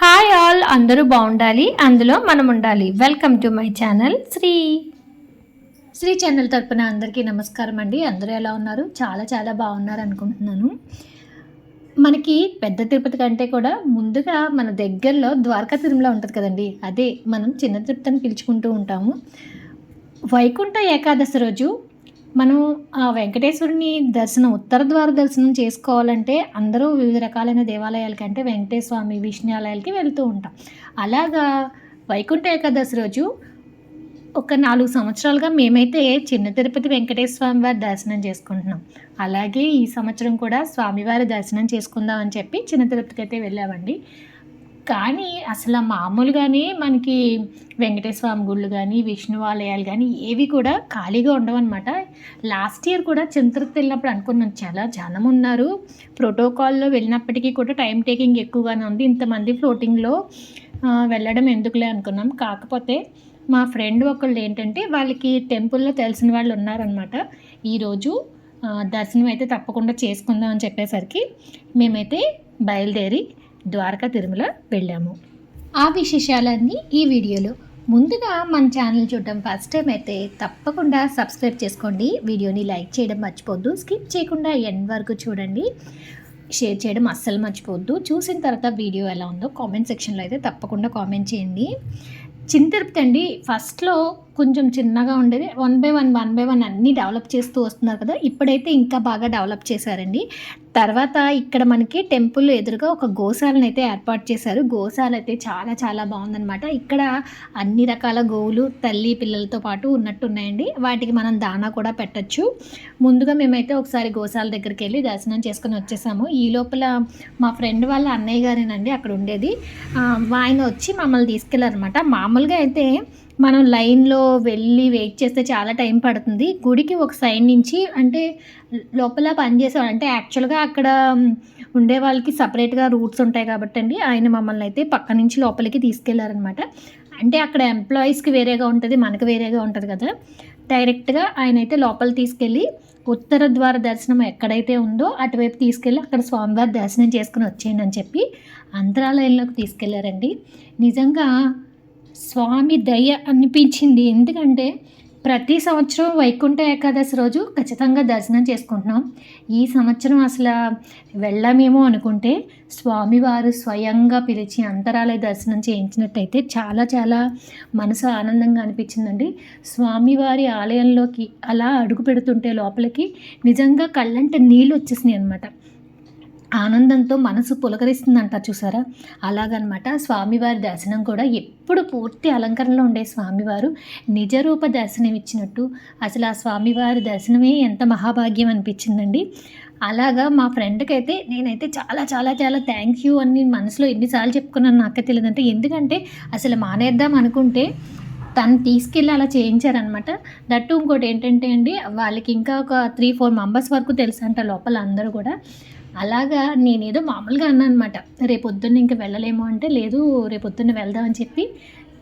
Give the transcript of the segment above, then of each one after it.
Hi all, అందరూ బాగుండాలి, అందులో మనం ఉండాలి. Welcome to my channel Sri channel తరపున అందరికీ నమస్కారం అండి. అందరూ ఎలా ఉన్నారు? చాలా చాలా బాగున్నారు అనుకుంటున్నాను. మనకి పెద్ద తిరుపతి కంటే కూడా ముందుగా మన దగ్గరలో ద్వారకా తిరుమల ఉంటుంది కదండి, అదే మనం చిన్న తిరుపతి అని పిలుచుకుంటూ ఉంటాము. వైకుంఠ ఏకాదశి రోజు మనం ఆ వెంకటేశ్వరుని దర్శనం, ఉత్తర ద్వార దర్శనం చేసుకోవాలంటే అందరూ వివిధ రకాలైన దేవాలయాలకి అంటే వెంకటేశ్వర స్వామి, విష్ణు ఆలయాలకి వెళ్తూ ఉంటాం. అలాగా వైకుంఠ ఏకాదశి రోజు ఒక 4 సంవత్సరాలుగా మేమైతే చిన్న తిరుపతి వెంకటేశ్వర స్వామి వారి దర్శనం చేసుకుంటున్నాం. అలాగే ఈ సంవత్సరం కూడా స్వామివారి దర్శనం చేసుకుందాం అని చెప్పి చిన్న తిరుపతికి అయితే వెళ్ళామండి. కానీ అసలు మామూలుగానే మనకి వెంకటేశ్వర స్వామి గుళ్ళు కానీ విష్ణు ఆలయాలు కానీ ఏవి కూడా ఖాళీగా ఉండవన్నమాట. లాస్ట్ ఇయర్ కూడా చిన్న తిరుపతి వెళ్ళినప్పుడు అనుకున్నాం చాలా జనం ఉన్నారు, ప్రోటోకాల్లో వెళ్ళినప్పటికీ కూడా టైం టేకింగ్ ఎక్కువగానే ఉంది, ఇంతమంది ఫ్లోటింగ్లో వెళ్ళడం ఎందుకులే అనుకున్నాం. కాకపోతే మా ఫ్రెండ్ ఒకళ్ళు ఏంటంటే వాళ్ళకి టెంపుల్లో తెలిసిన వాళ్ళు ఉన్నారనమాట. ఈరోజు దర్శనం అయితే తప్పకుండా చేసుకుందాం అని చెప్పేసరికి మేమైతే బయలుదేరి ద్వారకా తిరుమల వెళ్ళాము. ఆ విశేషాలన్నీ ఈ వీడియోలో. ముందుగా మన ఛానల్ చూడడం ఫస్ట్ టైం అయితే తప్పకుండా సబ్స్క్రైబ్ చేసుకోండి, వీడియోని లైక్ చేయడం మర్చిపోద్దు, స్కిప్ చేయకుండా ఎండ్ వరకు చూడండి, షేర్ చేయడం అస్సలు మర్చిపోవద్దు. చూసిన తర్వాత వీడియో ఎలా ఉందో కామెంట్ సెక్షన్లో అయితే తప్పకుండా కామెంట్ చేయండి. చిన్న తిరుపతి అండి, ఫస్ట్లో కొంచెం చిన్నగా ఉండేది, వన్ బై వన్ అన్నీ డెవలప్ చేస్తూ వస్తున్నారు కదా, ఇప్పుడైతే ఇంకా బాగా డెవలప్ చేశారండి. తర్వాత ఇక్కడ మనకి టెంపుల్ ఎదురుగా ఒక గోశాలను అయితే ఏర్పాటు చేశారు. గోశాల అయితే చాలా చాలా బాగుందనమాట. ఇక్కడ అన్ని రకాల గోవులు తల్లి పిల్లలతో పాటు ఉన్నట్టున్నాయండి. వాటికి మనం దానా కూడా పెట్టచ్చు. ముందుగా మేమైతే ఒకసారి గోశాల దగ్గరికి వెళ్ళి దర్శనం చేసుకుని వచ్చేసాము. ఈ లోపల మా ఫ్రెండ్ వాళ్ళ అన్నయ్య గారేనండి అక్కడ ఉండేది, ఆయన వచ్చి మమ్మల్ని తీసుకెళ్ళారనమాట. మామూలుగా అయితే మనం లైన్లో వెళ్ళి వెయిట్ చేస్తే చాలా టైం పడుతుంది. గుడికి ఒక సైడ్ నుంచి అంటే లోపల పనిచేసేవాళ్ళు అంటే యాక్చువల్గా అక్కడ ఉండే వాళ్ళకి సపరేట్గా రూట్స్ ఉంటాయి కాబట్టి అండి ఆయన మమ్మల్ని అయితే పక్క నుంచి లోపలికి తీసుకెళ్లారనమాట. అంటే అక్కడ ఎంప్లాయీస్కి వేరేగా ఉంటుంది, మనకు వేరేగా ఉంటుంది కదా. డైరెక్ట్గా ఆయన అయితే లోపల తీసుకెళ్ళి ఉత్తర ద్వార దర్శనం ఎక్కడైతే ఉందో అటువైపు తీసుకెళ్ళి అక్కడ స్వామివారి దర్శనం చేసుకుని వచ్చేయండి అని చెప్పి అంతరాలయంలోకి తీసుకెళ్లారండి. నిజంగా స్వామి దయ అనిపించింది. ఎందుకంటే ప్రతి సంవత్సరం వైకుంఠ ఏకాదశి రోజు ఖచ్చితంగా దర్శనం చేసుకుంటున్నాం. ఈ సంవత్సరం అసలు వెళ్ళమేమో అనుకుంటే స్వామివారు స్వయంగా పిలిచి అంతరాలయ దర్శనం చేయించినట్టయితే చాలా చాలా మనసు ఆనందంగా అనిపించిందండి. స్వామివారి ఆలయంలోకి అలా అడుగు పెడుతుంటే లోపలికి నిజంగా కళ్ళంటే నీళ్ళు వచ్చేసినాయి అనమాట. ఆనందంతో మనసు పులకరిస్తుందంటారు చూసారా, అలాగనమాట. స్వామివారి దర్శనం కూడా ఎప్పుడు పూర్తి అలంకరణలో ఉండే స్వామివారు నిజరూప దర్శనం ఇచ్చినట్టు అసలు ఆ స్వామివారి దర్శనమే ఎంత మహాభాగ్యం అనిపించిందండి. అలాగా మా ఫ్రెండ్కి అయితే నేనైతే చాలా చాలా చాలా థ్యాంక్ యూ అని నేను మనసులో ఎన్నిసార్లు చెప్పుకున్నాను నాకే తెలియదంటే. ఎందుకంటే అసలు మానేద్దాం అనుకుంటే తను తీసుకెళ్ళి అలా చేయించారనమాట. దట్టు ఇంకోటి ఏంటంటే అండి, వాళ్ళకి ఇంకా ఒక 3-4 మెంబర్స్ వరకు తెలుసు అంట లోపల అందరూ కూడా. అలాగా నేనేదో మామూలుగా అన్నా అనమాట, రేపొద్దున్న ఇంకా వెళ్ళలేమో అంటే లేదు రేపొద్దున్న వెళ్దామని చెప్పి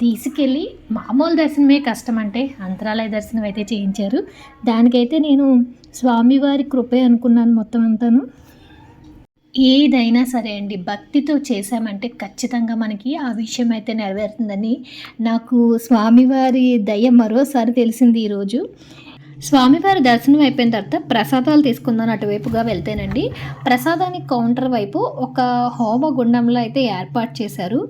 తీసుకెళ్ళి మామూలు దర్శనమే కష్టం అంటే అంతరాలయ దర్శనం అయితే చేయించారు. దానికైతే నేను స్వామివారి కృపే అనుకున్నాను మొత్తం అంతాను. ఏదైనా సరే అండి భక్తితో చేశామంటే ఖచ్చితంగా మనకి ఆ విషయం అయితే నెరవేరుతుందని నాకు స్వామివారి దయ మరోసారి తెలిసింది ఈరోజు. స్వామివారి దర్శనం అయిపోయిన తర్వాత ప్రసాదాలు తీసుకుందాం అటువైపుగా వెళ్తేనండి, ప్రసాదానికి కౌంటర్ వైపు ఒక హోమగుండంలో అయితే ఏర్పాటు చేశారు.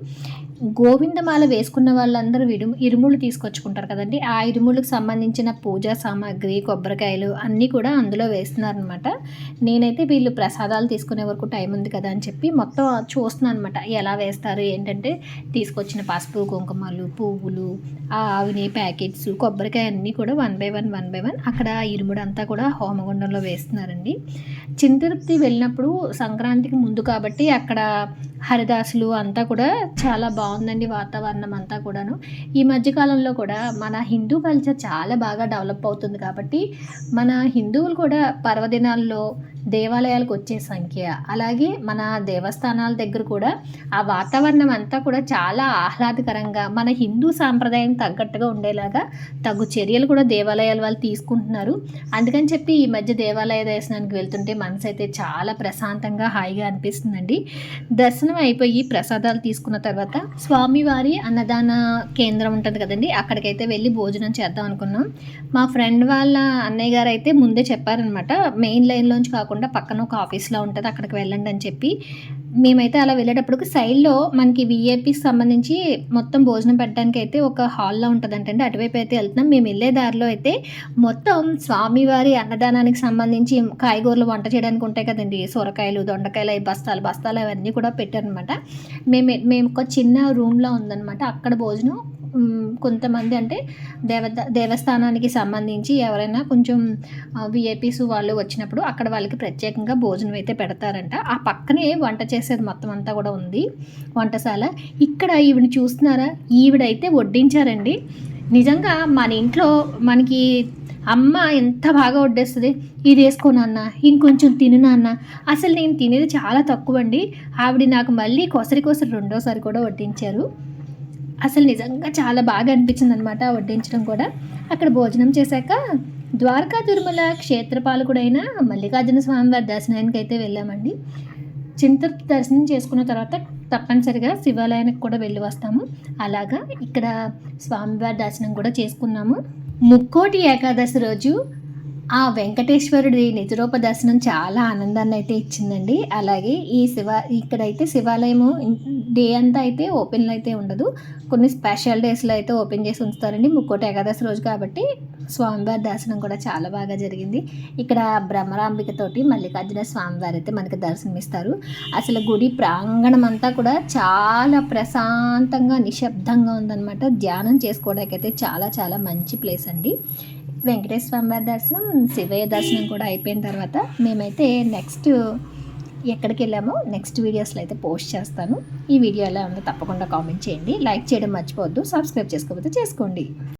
గోవిందమాల వేసుకున్న వాళ్ళందరూ ఇరుముళ్ళు తీసుకొచ్చుకుంటారు కదండి, ఆ ఇరుముళ్ళకి సంబంధించిన పూజా సామాగ్రి కొబ్బరికాయలు అన్నీ కూడా అందులో వేస్తున్నారనమాట. నేనైతే వీళ్ళు ప్రసాదాలు తీసుకునే వరకు టైం ఉంది కదా అని చెప్పి మొత్తం చూస్తున్నాను అనమాట, ఎలా వేస్తారు ఏంటంటే తీసుకొచ్చిన పసుపు కుంకుమలు పువ్వులు ఆవిని ప్యాకెట్స్ కొబ్బరికాయ అన్నీ కూడా వన్ బై వన్ అక్కడ ఇరుముడు అంతా కూడా హోమగుండంలో వేస్తున్నారండి. చిన్న తిరుపతి వెళ్ళినప్పుడు సంక్రాంతికి ముందు కాబట్టి అక్కడ హరిదాసులు అంతా కూడా చాలా బాగుందండి వాతావరణం అంతా కూడాను. ఈ మధ్యకాలంలో కూడా మన హిందూ కల్చర్ చాలా బాగా డెవలప్ అవుతుంది కాబట్టి మన హిందువులు కూడా పర్వదినాల్లో దేవాలయాలకు వచ్చే సంఖ్య, అలాగే మన దేవస్థానాల దగ్గర కూడా ఆ వాతావరణం అంతా కూడా చాలా ఆహ్లాదకరంగా మన హిందూ సాంప్రదాయం తగ్గట్టుగా ఉండేలాగా తగు చర్యలు కూడా దేవాలయాల వాళ్ళు తీసుకుంటున్నారు. అందుకని చెప్పి ఈ మధ్య దేవాలయ దర్శనానికి వెళ్తుంటే మనసు అయితే చాలా ప్రశాంతంగా హాయిగా అనిపిస్తుందండి. దర్శనం అయిపోయి ప్రసాదాలు తీసుకున్న తర్వాత స్వామివారి అన్నదాన కేంద్రం ఉంటుంది కదండి, అక్కడికైతే వెళ్ళి భోజనం చేద్దాం అనుకున్నాం. మా ఫ్రెండ్ వాళ్ళ అన్నయ్య గారు అయితే ముందే చెప్పారనమాట, మెయిన్ లైన్లోంచి కాకుండా పక్కన ఒక ఆఫీస్లో ఉంటుంది, అక్కడికి వెళ్ళండి అని చెప్పి. మేమైతే అలా వెళ్ళేటప్పుడు సైడ్లో మనకి విఐపీకి సంబంధించి మొత్తం భోజనం పెట్టడానికి అయితే ఒక హాల్లో ఉంటుందంటండి, అటువైపు అయితే వెళ్తున్నాం. మేము వెళ్ళే దారిలో అయితే మొత్తం స్వామివారి అన్నదానానికి సంబంధించి కాయగూరలు వంట చేయడానికి ఉంటాయి కదండి, సొరకాయలు, దొండకాయలు, బస్తాలు బస్తాలు అవన్నీ కూడా పెట్టారనమాట. మేము ఒక చిన్న రూమ్లో ఉందన్నమాట, అక్కడ భోజనం కొంతమంది అంటే దేవస్థానానికి సంబంధించి ఎవరైనా కొంచెం విఐపీస్ వాళ్ళు వచ్చినప్పుడు అక్కడ వాళ్ళకి ప్రత్యేకంగా భోజనం అయితే పెడతారంట. ఆ పక్కనే వంట చేసేది మొత్తం అంతా కూడా ఉంది వంటశాల. ఇక్కడ ఈవిడ చూస్తున్నారా, ఈవిడైతే వడ్డించారండి. నిజంగా మన ఇంట్లో మనకి అమ్మ ఎంత బాగా వడ్డేస్తుంది, ఇది వేసుకోనన్నా, ఇంకొంచెం తినన్నా. అసలు నేను తినేది చాలా తక్కువ అండి, ఆవిడ నాకు మళ్ళీ కొసరి రెండోసారి కూడా వడ్డించారు. అసలు నిజంగా చాలా బాగా అనిపించింది అనమాట వడ్డించడం కూడా. అక్కడ భోజనం చేశాక ద్వారకా తిరుమల క్షేత్రపాలకుడైన మల్లికార్జున స్వామివారి దర్శనానికి అయితే వెళ్ళామండి. చింతూరు దర్శనం చేసుకున్న తర్వాత తప్పనిసరిగా శివాలయానికి కూడా వెళ్ళి వస్తాము. అలాగా ఇక్కడ స్వామివారి దర్శనం కూడా చేసుకున్నాము. ముక్కోటి ఏకాదశి రోజు ఆ వెంకటేశ్వరుడి నిజరూప దర్శనం చాలా ఆనందాన్ని అయితే ఇచ్చిందండి. అలాగే ఇక్కడైతే శివాలయము డే అంతా అయితే ఓపెన్లో అయితే ఉండదు, కొన్ని స్పెషల్ డేస్లో అయితే ఓపెన్ చేసి ఉంచుతారండి. ముక్కోటి ఏకాదశి రోజు కాబట్టి స్వామివారి దర్శనం కూడా చాలా బాగా జరిగింది. ఇక్కడ భ్రమరాంబికతోటి మల్లికార్జున స్వామివారి అయితే మనకి దర్శనమిస్తారు. అసలు గుడి ప్రాంగణం అంతా కూడా చాలా ప్రశాంతంగా నిశ్శబ్దంగా ఉందన్నమాట. ధ్యానం చేసుకోవడానికి అయితే చాలా చాలా మంచి ప్లేస్ అండి. వెంకటేశ్వర స్వామివారి దర్శనం, శివయ్య దర్శనం కూడా అయిపోయిన తర్వాత మేమైతే నెక్స్ట్ ఎక్కడికి వెళ్ళామో నెక్స్ట్ వీడియోస్లో అయితే పోస్ట్ చేస్తాను. ఈ వీడియో ఎలా ఉందో తప్పకుండా కామెంట్ చేయండి, లైక్ చేయడం మర్చిపోవద్దు, సబ్స్క్రైబ్ చేసుకోకపోతే చేసుకోండి.